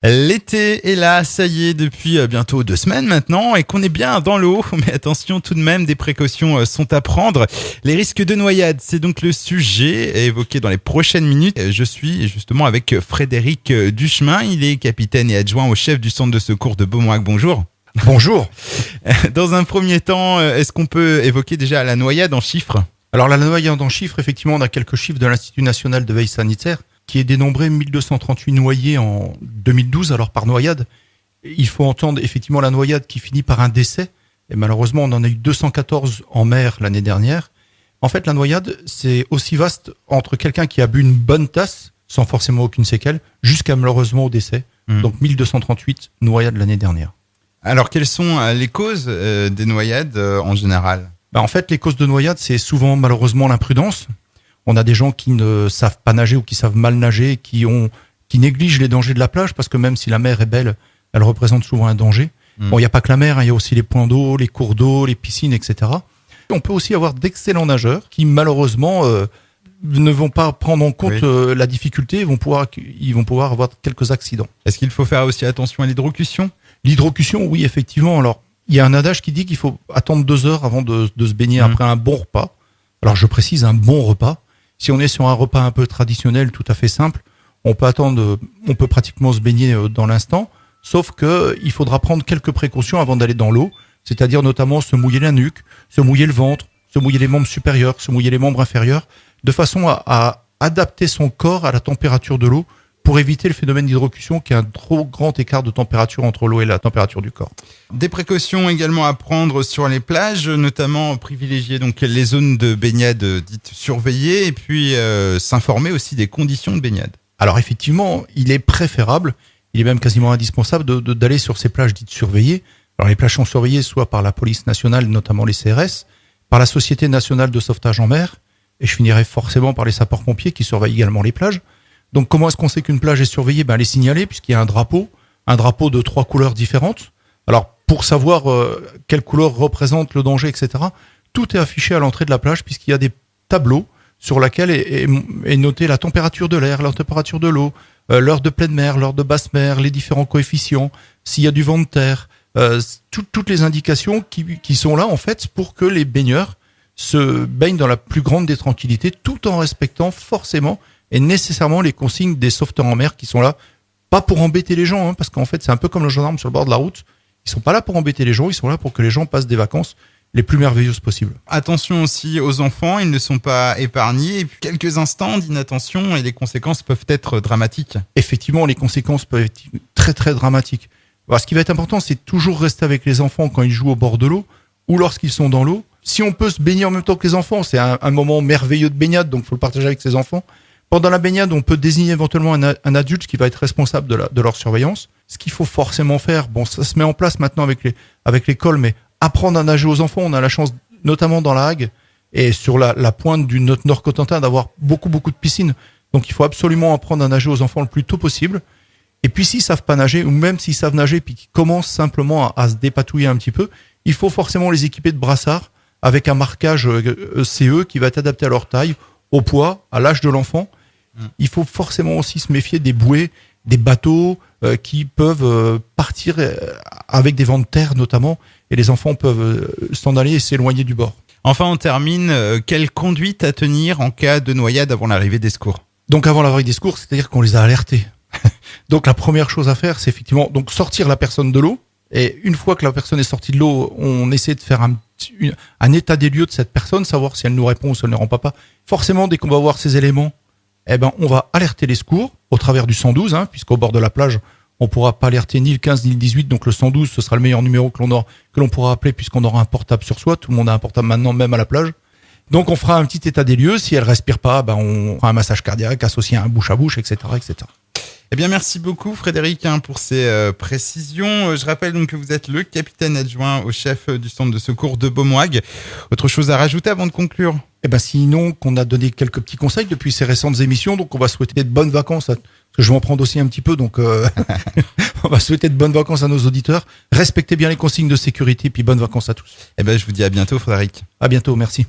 L'été est là, ça y est, depuis bientôt 2 semaines maintenant, et qu'on est bien dans l'eau. Mais attention tout de même, des précautions sont à prendre. Les risques de noyade, c'est donc le sujet évoqué dans les prochaines minutes. Je suis justement avec Frédéric Duchemin. Il est capitaine et adjoint au chef du centre de secours de Beaumoac. Bonjour. Bonjour. Dans un premier temps, est-ce qu'on peut évoquer déjà la noyade en chiffres ? Alors la noyade en chiffres, effectivement, on a quelques chiffres de l'Institut national de veille sanitaire qui est dénombré 1238 noyés en 2012, alors par noyade. Il faut entendre effectivement la noyade qui finit par un décès, et malheureusement on en a eu 214 en mer l'année dernière. En fait, la noyade, c'est aussi vaste entre quelqu'un qui a bu une bonne tasse, sans forcément aucune séquelle, jusqu'à malheureusement au décès. Donc 1238 noyades l'année dernière. Alors quelles sont les causes des noyades en général ? En fait, les causes de noyade, c'est souvent malheureusement l'imprudence. On a des gens qui ne savent pas nager ou qui savent mal nager, qui négligent les dangers de la plage, parce que même si la mer est belle, elle représente souvent un danger. Bon, il n'y a pas que la mer, il y a aussi les points d'eau, les cours d'eau, les piscines, etc. On peut aussi avoir d'excellents nageurs qui, malheureusement, ne vont pas prendre en compte la difficulté, ils vont pouvoir avoir quelques accidents. Est-ce qu'il faut faire aussi attention à l'hydrocution ? L'hydrocution, oui, effectivement. Alors, il y a un adage qui dit qu'il faut attendre 2 heures avant de se baigner après un bon repas. Alors, je précise, un bon repas. Si on est sur un repas un peu traditionnel, tout à fait simple, on peut pratiquement se baigner dans l'instant, sauf que il faudra prendre quelques précautions avant d'aller dans l'eau, c'est-à-dire notamment se mouiller la nuque, se mouiller le ventre, se mouiller les membres supérieurs, se mouiller les membres inférieurs, de façon à adapter son corps à la température de l'eau pour éviter le phénomène d'hydrocution qui est un trop grand écart de température entre l'eau et la température du corps. Des précautions également à prendre sur les plages, notamment privilégier donc les zones de baignade dites surveillées et puis s'informer aussi des conditions de baignade. Alors effectivement, il est préférable, il est même quasiment indispensable d'aller sur ces plages dites surveillées. Alors les plages sont surveillées soit par la police nationale, notamment les CRS, par la Société nationale de sauvetage en mer, et je finirai forcément par les sapeurs-pompiers qui surveillent également les plages. Donc comment est-ce qu'on sait qu'une plage est surveillée ? Elle est signalée puisqu'il y a un drapeau de 3 couleurs différentes. Alors pour savoir quelle couleur représente le danger, etc., tout est affiché à l'entrée de la plage puisqu'il y a des tableaux sur lesquels est notée la température de l'air, la température de l'eau, l'heure de pleine mer, l'heure de basse mer, les différents coefficients, s'il y a du vent de terre, toutes les indications qui sont là en fait pour que les baigneurs se baignent dans la plus grande des tranquillités tout en respectant forcément et nécessairement les consignes des sauveteurs en mer qui sont là, pas pour embêter les gens, parce qu'en fait c'est un peu comme le gendarme sur le bord de la route, ils sont pas là pour embêter les gens, ils sont là pour que les gens passent des vacances les plus merveilleuses possibles. Attention aussi aux enfants, ils ne sont pas épargnés, et puis quelques instants d'inattention et les conséquences peuvent être dramatiques. Effectivement, les conséquences peuvent être très très dramatiques. Alors, ce qui va être important, c'est toujours rester avec les enfants quand ils jouent au bord de l'eau, ou lorsqu'ils sont dans l'eau. Si on peut se baigner en même temps que les enfants, c'est un moment merveilleux de baignade, donc il faut le partager avec ses enfants. Pendant la baignade, on peut désigner éventuellement un adulte qui va être responsable de leur surveillance. Ce qu'il faut forcément faire, ça se met en place maintenant avec l'école, mais apprendre à nager aux enfants, on a la chance, notamment dans la Hague et sur la pointe du Nord-Cotentin, d'avoir beaucoup de piscines. Donc il faut absolument apprendre à nager aux enfants le plus tôt possible. Et puis s'ils savent pas nager, ou même s'ils savent nager puis qu'ils commencent simplement à se dépatouiller un petit peu, il faut forcément les équiper de brassards avec un marquage CE qui va être adapté à leur taille, au poids, à l'âge de l'enfant. Il faut forcément aussi se méfier des bouées, des bateaux qui peuvent partir avec des vents de terre notamment, et les enfants peuvent s'en aller et s'éloigner du bord. Enfin, on termine. Quelle conduite à tenir en cas de noyade avant l'arrivée des secours ? Donc avant l'arrivée des secours, c'est-à-dire qu'on les a alertés. Donc la première chose à faire, c'est effectivement donc sortir la personne de l'eau, et une fois que la personne est sortie de l'eau, on essaie de faire un état des lieux de cette personne, savoir si elle nous répond ou si elle ne répond pas. Forcément, dès qu'on va voir ces éléments, on va alerter les secours au travers du 112, puisqu'au bord de la plage, on pourra pas alerter ni le 15 ni le 18, donc le 112, ce sera le meilleur numéro que l'on pourra appeler puisqu'on aura un portable sur soi. Tout le monde a un portable maintenant, même à la plage. Donc on fera un petit état des lieux. Si elle respire pas, on fera un massage cardiaque associé à un bouche à bouche, etc., etc. Eh bien, merci beaucoup Frédéric pour ces précisions. Je rappelle donc que vous êtes le capitaine adjoint au chef du centre de secours de Beaumoac. Autre chose à rajouter avant de conclure ? Sinon, qu'on a donné quelques petits conseils depuis ces récentes émissions, donc on va souhaiter de bonnes vacances, parce que je vais en prendre aussi un petit peu, donc on va souhaiter de bonnes vacances à nos auditeurs. Respectez bien les consignes de sécurité, puis bonnes vacances à tous. Je vous dis à bientôt Frédéric. À bientôt, merci.